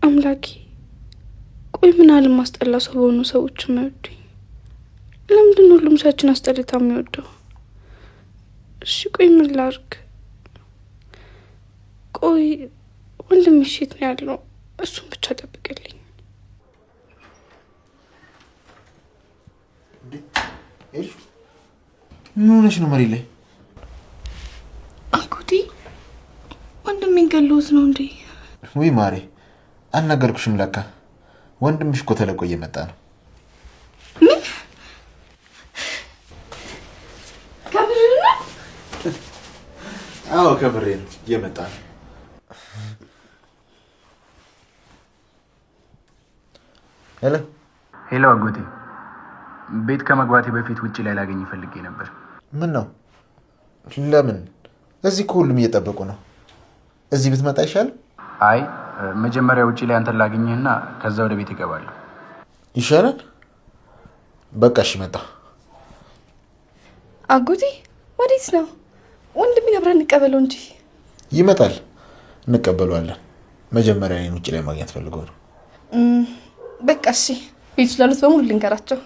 አምላኬ ቆይ ምን አለ ማስጠላ ሰው በሆኑ ሰዎች የማይወዱኝ? ለምንድን ነው ሁሉም ሰዎችን አስጠልታ የሚወደው? እሺ ቆይ ምን ላድርግ? ቆይ ወንድም እሺት ነው ያለው፣ እሱን ብቻ ጠብቅልኝ። ምን ሆነሽ ነው መሬት ላይ? አጎቴ ወንድሜን ገለውት ነው እንዴ? ወይ ማሬ አልነገርኩሽም? ለካ ወንድምሽ እኮ ተለቆ እየመጣ ነው። ምን? ከምር ነው? አዎ ከምሬ ነው፣ እየመጣ ነው። ሄሎ አጎቴ፣ ቤት ከመግባቴ በፊት ውጪ ላይ ላገኝ ፈልጌ ነበር። ምን ነው? ለምን? እዚህ እኮ ሁሉም እየጠበቁ ነው። እዚህ ብትመጣ ይሻል? አይ መጀመሪያ ውጪ ላይ አንተን ላገኝህና ከዛ ወደ ቤት እገባለሁ። ይሻላል። በቃ እሺ፣ መጣ። አጎቴ ወዴት ነው? ወንድሜን አብረን እንቀበለው እንጂ። ይመጣል፣ እንቀበለዋለን። መጀመሪያ እኔን ውጪ ላይ ማግኘት ፈልጎ ነው። በቃ እሺ፣ ቤት ስላሉት በሙሉ ልንገራቸው።